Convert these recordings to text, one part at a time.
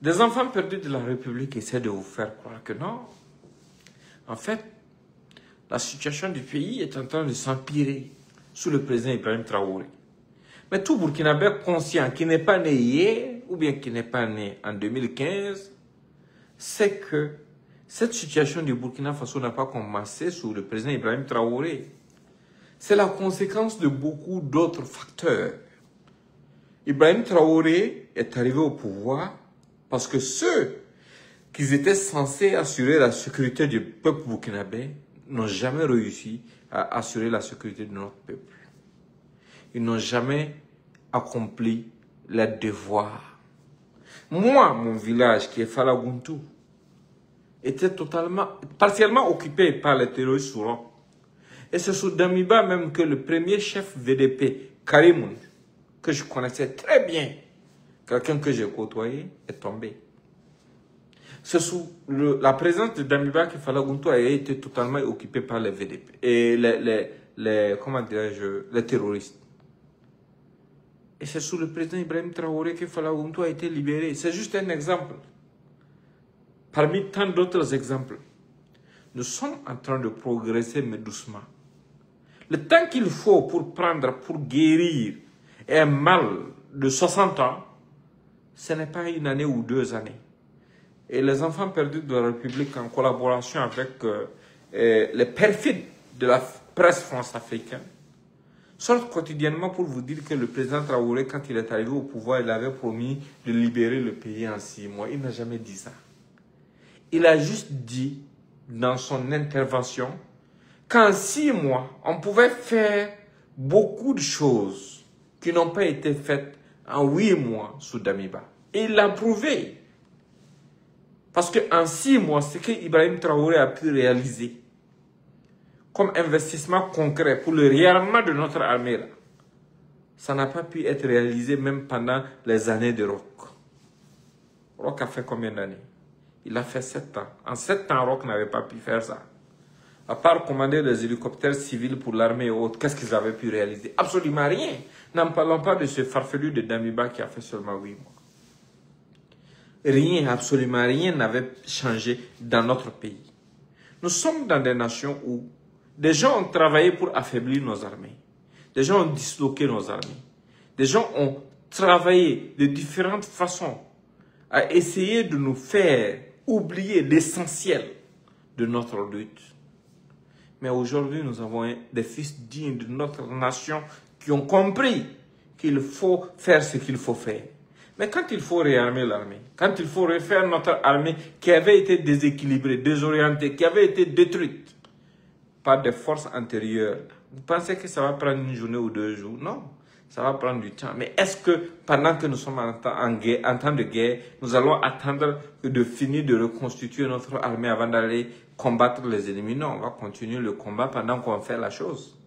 Des enfants perdus de la République essaient de vous faire croire que non. En fait, la situation du pays est en train de s'empirer sous le président Ibrahim Traoré. Mais tout Burkinabé conscient qui n'est pas né hier ou bien qui n'est pas né en 2015, c'est que cette situation du Burkina Faso n'a pas commencé sous le président Ibrahim Traoré. C'est la conséquence de beaucoup d'autres facteurs. Ibrahim Traoré est arrivé au pouvoir parce que ceux qui étaient censés assurer la sécurité du peuple burkinabé n'ont jamais réussi à assurer la sécurité de notre peuple. Ils n'ont jamais accompli leurs devoirs. Moi, mon village, qui est Falaguntou, était partiellement occupé par les terroristes sourds. Et c'est sous Damiba même que le premier chef VDP, Karimoun, que je connaissais très bien, quelqu'un que j'ai côtoyé, est tombé. C'est sous la présence de Damiba que Falaguntou a été totalement occupé par les VDP et comment dirais-je, les terroristes. Et c'est sous le président Ibrahim Traoré que Falaguntou a été libéré. C'est juste un exemple. Parmi tant d'autres exemples, nous sommes en train de progresser, mais doucement. Le temps qu'il faut pour guérir un mal de 60 ans, ce n'est pas une année ou 2 années. Et les enfants perdus de la République, en collaboration avec les perfides de la presse france-africaine, sortent quotidiennement pour vous dire que le président Traoré, quand il est arrivé au pouvoir, il avait promis de libérer le pays en 6 mois. Il n'a jamais dit ça. Il a juste dit, dans son intervention, qu'en 6 mois, on pouvait faire beaucoup de choses qui n'ont pas été faites en 8 mois sous Damiba. Et il l'a prouvé. Parce qu'en 6 mois, ce que Ibrahim Traoré a pu réaliser comme investissement concret pour le réarmement de notre armée, là, ça n'a pas pu être réalisé même pendant les années de Roch. Roch a fait combien d'années? Il a fait 7 ans. En 7 ans, Roch n'avait pas pu faire ça. À part commander des hélicoptères civils pour l'armée et autres, qu'est-ce qu'ils avaient pu réaliser? Absolument rien. N'en parlons pas de ce farfelu de Damiba qui a fait seulement 8 mois. Rien, absolument rien n'avait changé dans notre pays. Nous sommes dans des nations où des gens ont travaillé pour affaiblir nos armées. Des gens ont disloqué nos armées. Des gens ont travaillé de différentes façons à essayer de nous faire oublier l'essentiel de notre lutte. Mais aujourd'hui, nous avons des fils dignes de notre nation qui ont compris qu'il faut faire ce qu'il faut faire. Mais quand il faut réarmer l'armée, quand il faut refaire notre armée qui avait été déséquilibrée, désorientée, qui avait été détruite par des forces antérieures, vous pensez que ça va prendre une journée ou 2 jours? Non, ça va prendre du temps. Mais est-ce que pendant que nous sommes en temps de guerre, nous allons attendre de finir de reconstituer notre armée avant d'aller combattre les ennemis? Non, on va continuer le combat pendant qu'on fait la chose.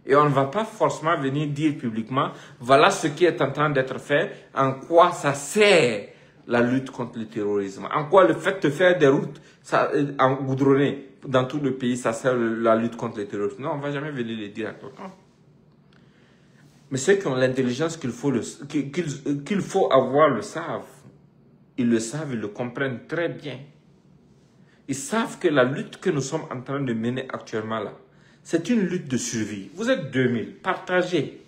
Et on ne va pas forcément venir dire publiquement, voilà ce qui est en train d'être fait, en quoi ça sert la lutte contre le terrorisme, en quoi le fait de faire des routes engoudronnées dans tout le pays, ça sert la lutte contre le terrorisme. Non, on ne va jamais venir le dire à quelqu'un. Mais ceux qui ont l'intelligence qu'il faut avoir le savent. Ils le savent, ils le comprennent très bien. Ils savent que la lutte que nous sommes en train de mener actuellement là, c'est une lutte de survie. Vous êtes 2000, partagez.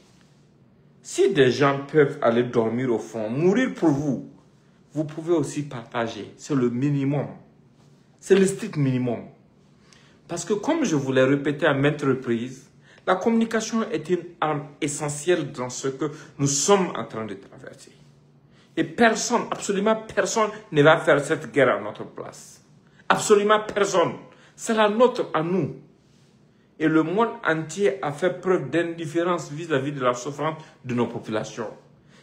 Si des gens peuvent aller dormir au fond, mourir pour vous, vous pouvez aussi partager. C'est le minimum. C'est le strict minimum. Parce que comme je vous l'ai répété à maintes reprises, la communication est une arme essentielle dans ce que nous sommes en train de traverser. Et personne, absolument personne ne va faire cette guerre à notre place. Absolument personne. C'est la nôtre à nous. Et le monde entier a fait preuve d'indifférence vis-à-vis de la souffrance de nos populations.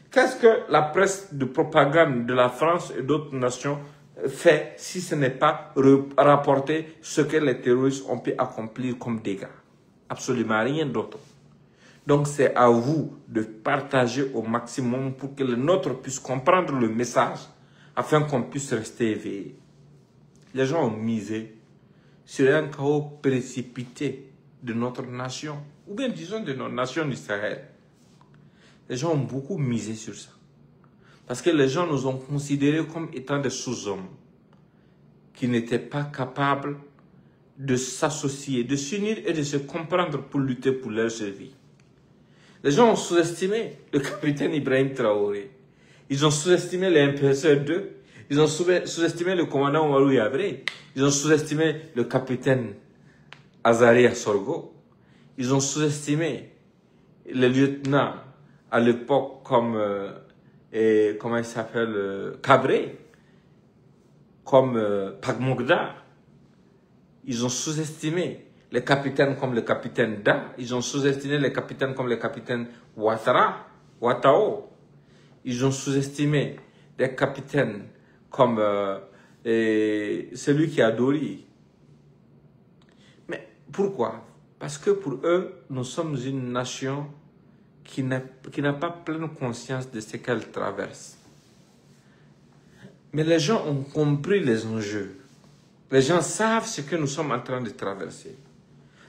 Qu'est-ce que la presse de propagande de la France et d'autres nations fait si ce n'est pas rapporter ce que les terroristes ont pu accomplir comme dégâts? Absolument rien d'autre. Donc c'est à vous de partager au maximum pour que le nôtre puisse comprendre le message afin qu'on puisse rester éveillé. Les gens ont misé sur un chaos précipité de notre nation, ou bien disons de nos nations du Sahel. Les gens ont beaucoup misé sur ça. Parce que les gens nous ont considérés comme étant des sous-hommes qui n'étaient pas capables de s'associer, de s'unir et de se comprendre pour lutter pour leur survie. Les gens ont sous-estimé le capitaine Ibrahim Traoré. Ils ont sous-estimé les MPSR 2. Ils ont sous-estimé le commandant Oumarou Yabré. Ils ont sous-estimé le capitaine Azari Assorgo. Ils ont sous-estimé les lieutenants à l'époque comme, comment il s'appelle, Cabré, comme Pagmogda. Ils ont sous-estimé les capitaines comme le capitaine Da. Ils ont sous-estimé les capitaines comme le capitaine Ouattao. Ils ont sous-estimé des capitaines comme celui qui a Dori. Mais pourquoi? Parce que pour eux, nous sommes une nation qui n'a pas pleine conscience de ce qu'elle traverse. Mais les gens ont compris les enjeux. Les gens savent ce que nous sommes en train de traverser.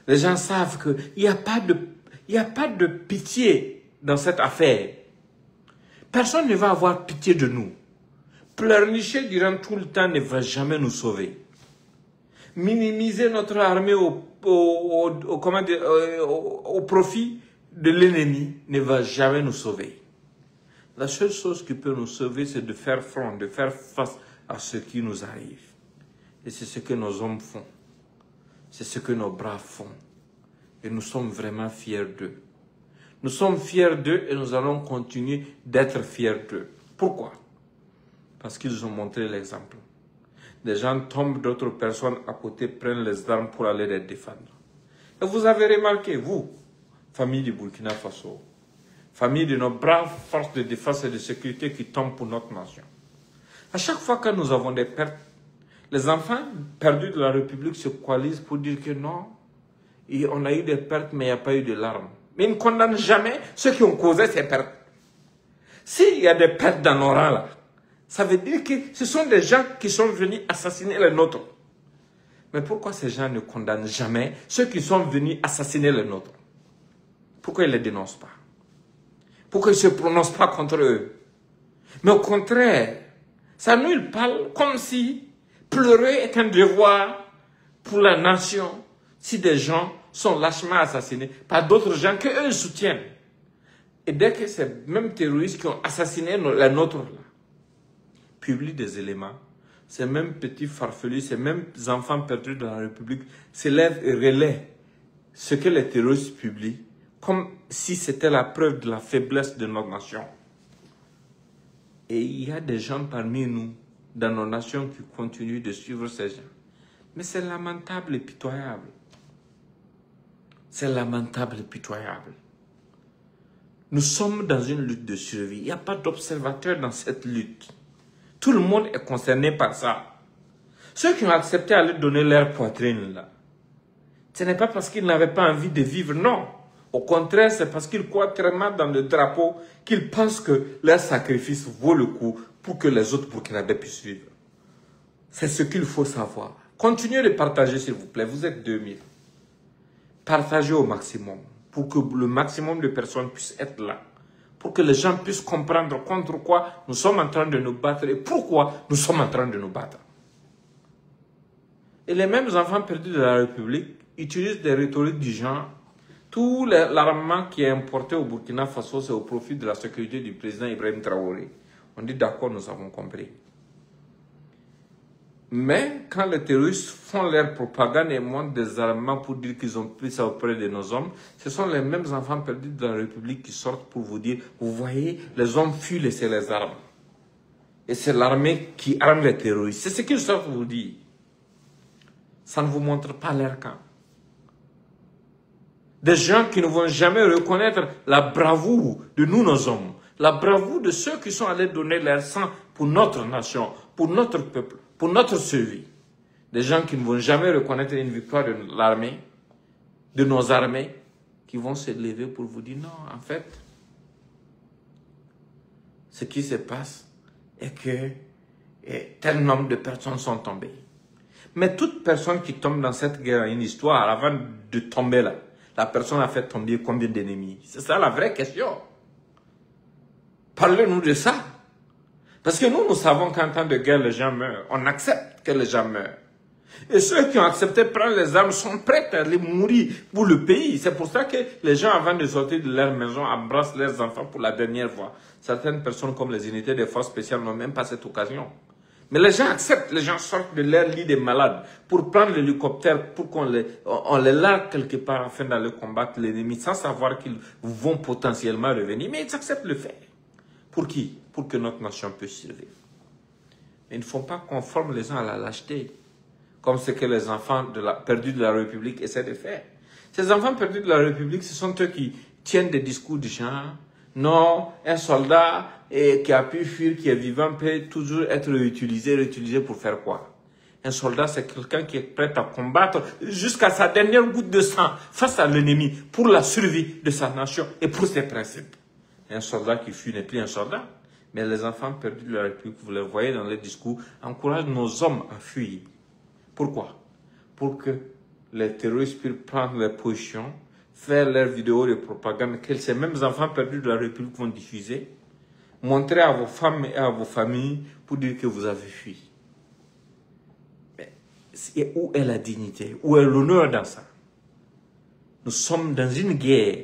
Les gens savent qu'il n'y a pas de pitié dans cette affaire. Personne ne va avoir pitié de nous. Pleurnicher durant tout le temps ne va jamais nous sauver. Minimiser notre armée au profit de l'ennemi ne va jamais nous sauver. La seule chose qui peut nous sauver, c'est de faire front, de faire face à ce qui nous arrive. Et c'est ce que nos hommes font. C'est ce que nos braves font. Et nous sommes vraiment fiers d'eux. Nous sommes fiers d'eux et nous allons continuer d'être fiers d'eux. Pourquoi? Parce qu'ils ont montré l'exemple. Des gens tombent, d'autres personnes à côté prennent les armes pour aller les défendre. Et vous avez remarqué, vous, famille du Burkina Faso, famille de nos braves forces de défense et de sécurité qui tombent pour notre nation. À chaque fois que nous avons des pertes, les enfants perdus de la République se coalisent pour dire que non, on a eu des pertes, mais il n'y a pas eu de larmes. Mais ils ne condamnent jamais ceux qui ont causé ces pertes. S'il y a des pertes dans nos rangs là, ça veut dire que ce sont des gens qui sont venus assassiner les nôtres. Mais pourquoi ces gens ne condamnent jamais ceux qui sont venus assassiner les nôtres? Pourquoi ils ne les dénoncent pas? Pourquoi ils ne se prononcent pas contre eux? Mais au contraire, ça nous il parle comme si pleurer est un devoir pour la nation si des gens sont lâchement assassinés par d'autres gens qu'eux soutiennent. Et dès que ces mêmes terroristes qui ont assassiné les nôtres là, publient des éléments, ces mêmes petits farfelus, ces mêmes enfants perdus dans la République se lèvent et relaient ce que les terroristes publient, comme si c'était la preuve de la faiblesse de notre nation. Et il y a des gens parmi nous, dans nos nations, qui continuent de suivre ces gens. Mais c'est lamentable et pitoyable. C'est lamentable et pitoyable. Nous sommes dans une lutte de survie. Il n'y a pas d'observateur dans cette lutte. Tout le monde est concerné par ça. Ceux qui ont accepté d'aller donner leur poitrine, là, ce n'est pas parce qu'ils n'avaient pas envie de vivre, non. Au contraire, c'est parce qu'ils croient tellement dans le drapeau qu'ils pensent que leur sacrifice vaut le coup pour que les autres Burkinabés puissent vivre. C'est ce qu'il faut savoir. Continuez de partager, s'il vous plaît. Vous êtes 2000. Partagez au maximum pour que le maximum de personnes puissent être là. Pour que les gens puissent comprendre contre quoi nous sommes en train de nous battre et pourquoi nous sommes en train de nous battre. Et les mêmes enfants perdus de la République utilisent des rhétoriques du genre: tout l'armement qui est importé au Burkina Faso, c'est au profit de la sécurité du président Ibrahim Traoré. On dit d'accord, nous avons compris. Mais quand les terroristes font leur propagande et montrent des armements pour dire qu'ils ont pris ça auprès de nos hommes, ce sont les mêmes enfants perdus de la République qui sortent pour vous dire: vous voyez, les hommes fuient laisser les armes. Et c'est l'armée qui arme les terroristes. C'est ce qu'ils sortent vous dire. Ça ne vous montre pas leur camp. Des gens qui ne vont jamais reconnaître la bravoure de nous, nos hommes. La bravoure de ceux qui sont allés donner leur sang pour notre nation, pour notre peuple, pour notre survie. Des gens qui ne vont jamais reconnaître une victoire de l'armée, de nos armées, qui vont se lever pour vous dire: non, en fait, ce qui se passe est que tel nombre de personnes sont tombées. Mais toute personne qui tombe dans cette guerre a une histoire. Avant de tomber là, la personne a fait tomber combien d'ennemis? C'est ça la vraie question. Parlez-nous de ça. Parce que nous savons qu'en temps de guerre, les gens meurent. On accepte que les gens meurent. Et ceux qui ont accepté de prendre les armes sont prêts à aller mourir pour le pays. C'est pour ça que les gens, avant de sortir de leur maison, embrassent leurs enfants pour la dernière fois. Certaines personnes, comme les unités des forces spéciales, n'ont même pas cette occasion. Mais les gens acceptent, les gens sortent de leur lit des malades pour prendre l'hélicoptère, pour qu'on les largue quelque part afin d'aller combattre l'ennemi, sans savoir qu'ils vont potentiellement revenir. Mais ils acceptent le fait. Pour qui? Pour que notre nation puisse survivre. Mais ils ne font pas conforme les gens à la lâcheté, comme ce que les enfants perdus de la République essaient de faire. Ces enfants perdus de la République, ce sont eux qui tiennent des discours du genre « Non, un soldat qui a pu fuir, qui est vivant, peut toujours être réutilisé pour faire quoi ?» Un soldat, c'est quelqu'un qui est prêt à combattre jusqu'à sa dernière goutte de sang face à l'ennemi pour la survie de sa nation et pour ses principes. Un soldat qui fuit n'est plus un soldat. Mais les enfants perdus de la République, vous les voyez dans les discours, encouragent nos hommes à fuir. Pourquoi? Pour que les terroristes puissent prendre les positions, faire leurs vidéos de propagande que ces mêmes enfants perdus de la République vont diffuser, montrer à vos femmes et à vos familles pour dire que vous avez fui. Mais où est la dignité? Où est l'honneur dans ça? Nous sommes dans une guerre.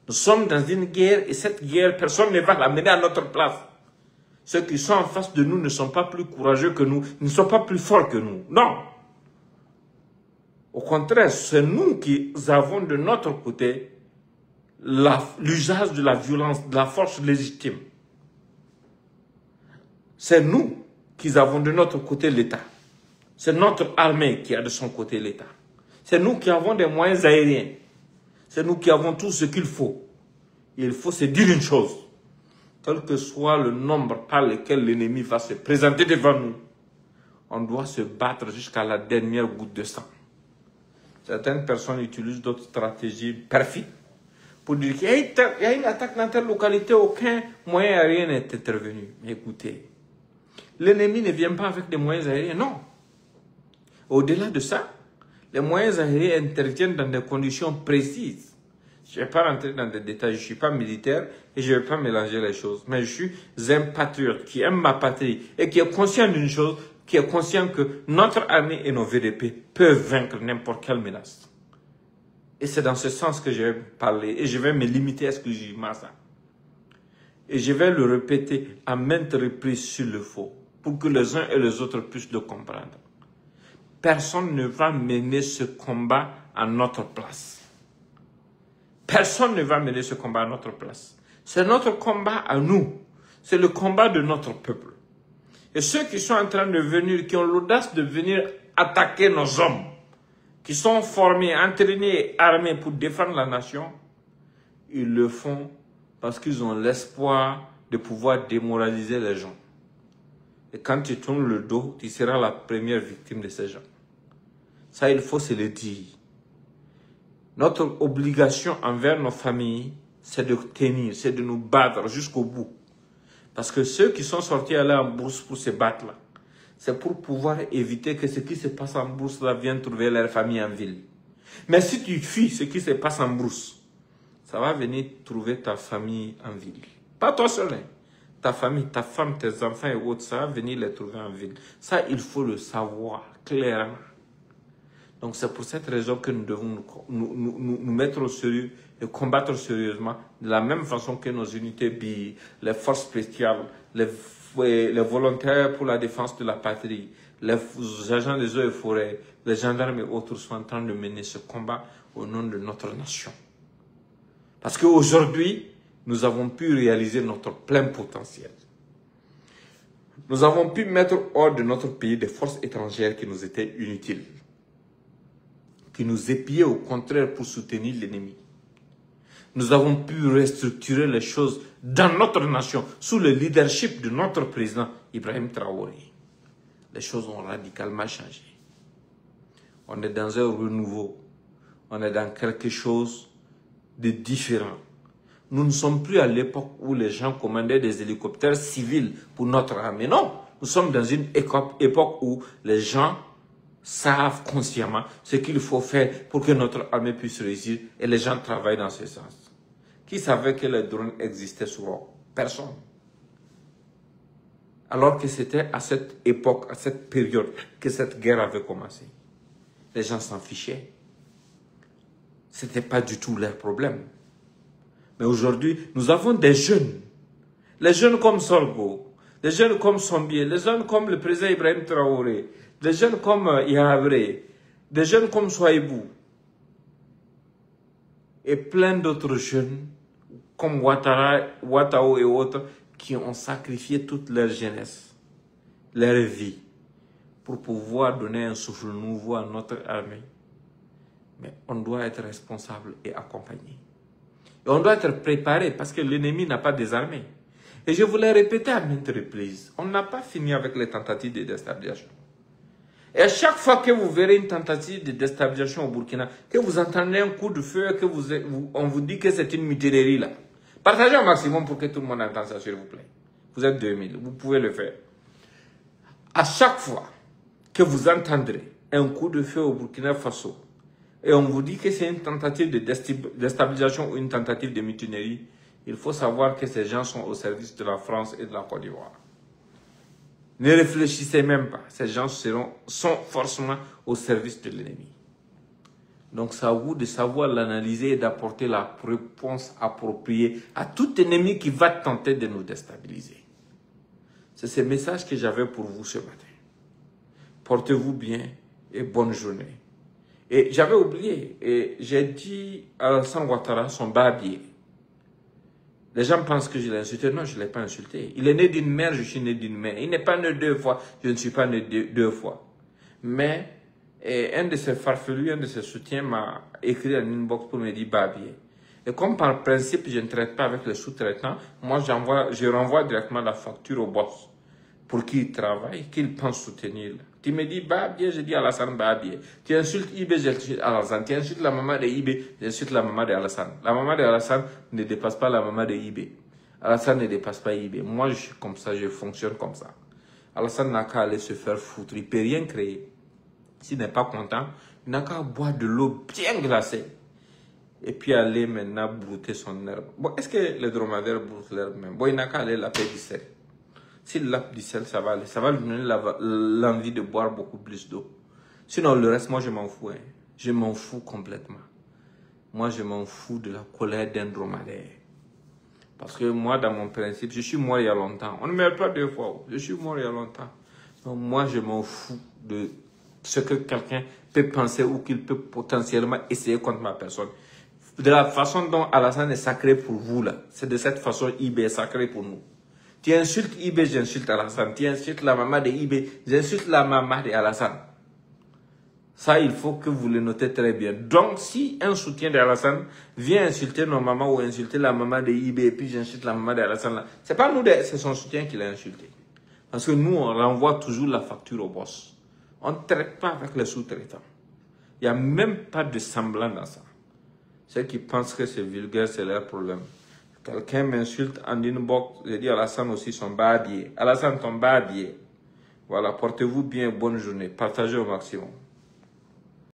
Nous sommes dans une guerre et cette guerre, personne ne va la mener à notre place. Ceux qui sont en face de nous ne sont pas plus courageux que nous, ils ne sont pas plus forts que nous. Non. Au contraire, c'est nous qui avons de notre côté l'usage de la violence, de la force légitime. C'est nous qui avons de notre côté l'État. C'est notre armée qui a de son côté l'État. C'est nous qui avons des moyens aériens. C'est nous qui avons tout ce qu'il faut. Il faut se dire une chose. Quel que soit le nombre par lequel l'ennemi va se présenter devant nous, on doit se battre jusqu'à la dernière goutte de sang. Certaines personnes utilisent d'autres stratégies perfides pour dire qu'il y a une attaque dans telle localité, aucun moyen aérien n'est intervenu. Mais écoutez, l'ennemi ne vient pas avec des moyens aériens, non. Au-delà de ça, les moyens aériens interviennent dans des conditions précises. Je ne vais pas rentrer dans des détails, je ne suis pas militaire et je ne vais pas mélanger les choses. Mais je suis un patriote qui aime ma patrie et qui est conscient d'une chose, qui est conscient que notre armée et nos VDP peuvent vaincre n'importe quelle menace. Et c'est dans ce sens que je vais parler et je vais me limiter exclusivement à ça. Et je vais le répéter à maintes reprises s'il le faut, pour que les uns et les autres puissent le comprendre. Personne ne va mener ce combat à notre place. Personne ne va mener ce combat à notre place. C'est notre combat à nous. C'est le combat de notre peuple. Et ceux qui sont en train de venir, qui ont l'audace de venir attaquer nos hommes, qui sont formés, entraînés et armés pour défendre la nation, ils le font parce qu'ils ont l'espoir de pouvoir démoraliser les gens. Et quand tu tournes le dos, tu seras la première victime de ces gens. Ça, il faut se le dire. Notre obligation envers nos familles, c'est de tenir, c'est de nous battre jusqu'au bout. Parce que ceux qui sont sortis aller en bourse pour se battre là, c'est pour pouvoir éviter que ce qui se passe en bourse là vienne trouver leur famille en ville. Mais si tu fuis ce qui se passe en bourse, ça va venir trouver ta famille en ville. Pas toi seul, hein. Ta famille, ta femme, tes enfants et autres, ça va venir les trouver en ville. Ça, il faut le savoir clairement. Donc c'est pour cette raison que nous devons nous mettre au sérieux et combattre sérieusement de la même façon que nos unités BI, les forces spéciales, les volontaires pour la défense de la patrie, les agents des eaux et forêts, les gendarmes et autres sont en train de mener ce combat au nom de notre nation. Parce qu'aujourd'hui, nous avons pu réaliser notre plein potentiel. Nous avons pu mettre hors de notre pays des forces étrangères qui nous étaient inutiles, qui nous épiaient au contraire pour soutenir l'ennemi. Nous avons pu restructurer les choses dans notre nation sous le leadership de notre président Ibrahim Traoré. Les choses ont radicalement changé. On est dans un renouveau. On est dans quelque chose de différent. Nous ne sommes plus à l'époque où les gens commandaient des hélicoptères civils pour notre armée. Non, nous sommes dans une époque où les gens savent consciemment ce qu'il faut faire pour que notre armée puisse réussir et les gens travaillent dans ce sens. Qui savait que les drones existaient sur Europe? Personne. Alors que c'était à cette époque, à cette période, que cette guerre avait commencé. Les gens s'en fichaient. Ce n'était pas du tout leur problème. Mais aujourd'hui, nous avons des jeunes. Les jeunes comme Solgo, les jeunes comme Sombier, les jeunes comme le président Ibrahim Traoré, des jeunes comme Yahabré, des jeunes comme Souaïbou, et plein d'autres jeunes comme Ouattao et autres qui ont sacrifié toute leur jeunesse, leur vie, pour pouvoir donner un souffle nouveau à notre armée. Mais on doit être responsable et accompagné. Et on doit être préparé parce que l'ennemi n'a pas des armées. Et je vous l'ai répété à maintes reprises, on n'a pas fini avec les tentatives de déstabilisation. Et à chaque fois que vous verrez une tentative de déstabilisation au Burkina, que vous entendez un coup de feu, que on vous dit que c'est une mutinerie là, partagez au maximum pour que tout le monde entende ça, s'il vous plaît. Vous êtes 2000, vous pouvez le faire. À chaque fois que vous entendrez un coup de feu au Burkina Faso, et on vous dit que c'est une tentative de déstabilisation ou une tentative de mutinerie, il faut savoir que ces gens sont au service de la France et de la Côte d'Ivoire. Ne réfléchissez même pas. Ces gens sont forcément au service de l'ennemi. Donc c'est à vous de savoir l'analyser et d'apporter la réponse appropriée à tout ennemi qui va tenter de nous déstabiliser. C'est ce message que j'avais pour vous ce matin. Portez-vous bien et bonne journée. Et j'avais oublié, et j'ai dit à Alassane Ouattara, son barbier. Les gens pensent que je l'ai insulté. Non, je ne l'ai pas insulté. Il est né d'une mère, je suis né d'une mère. Il n'est pas né 2 fois, je ne suis pas né 2 fois. Mais un de ses farfelus, un de ses soutiens m'a écrit en inbox pour me dire barbier. Et comme par principe, je ne traite pas avec les sous-traitants, moi je renvoie directement la facture au boss pour qui il travaille, qu'il pense soutenir. Tu me dis barbier, je dis Alassane barbier. Tu insultes IB, j'insulte Alassane. Tu insultes la maman de IB, j'insulte la maman de Alassane. La maman de Alassane ne dépasse pas la maman de IB. Alassane ne dépasse pas IB. Moi, je suis comme ça, je fonctionne comme ça. Alassane n'a qu'à aller se faire foutre. Il ne peut rien créer. S'il n'est pas content, il n'a qu'à boire de l'eau bien glacée. Et puis aller maintenant brouter son herbe. Bon, est-ce que les dromadaires broutent l'herbe même? Bon, il n'a qu'à aller laper du sel. S'il lape du sel, ça va aller. Ça va lui donner l'envie de boire beaucoup plus d'eau. Sinon, le reste, moi, je m'en fous. Hein. Je m'en fous complètement. Moi, je m'en fous de la colère d'un dromadaire. Parce que moi, dans mon principe, je suis mort il y a longtemps. On ne meurt pas 2 fois. Je suis mort il y a longtemps. Donc, moi, je m'en fous de ce que quelqu'un peut penser ou qu'il peut potentiellement essayer contre ma personne. De la façon dont Alassane est sacré pour vous, là, c'est de cette façon IB est sacré pour nous. Tu insultes IB, j'insulte Alassane. Tu insultes la maman de IB, j'insulte la maman de Alassane. Ça, il faut que vous le notez très bien. Donc, si un soutien d'Alassane vient insulter nos mamans ou insulter la maman de IB et puis j'insulte la maman d'Alassane, c'est pas nous, c'est son soutien qui l'a insulté. Parce que nous, on renvoie toujours la facture au boss. On ne traite pas avec les sous-traitants. Il n'y a même pas de semblant dans ça. Ceux qui pensent que c'est vulgaire, c'est leur problème. Quelqu'un m'insulte en inbox, j'ai dit Alassane aussi son barbier. Alassane ton barbier. Voilà, portez-vous bien, bonne journée. Partagez au maximum.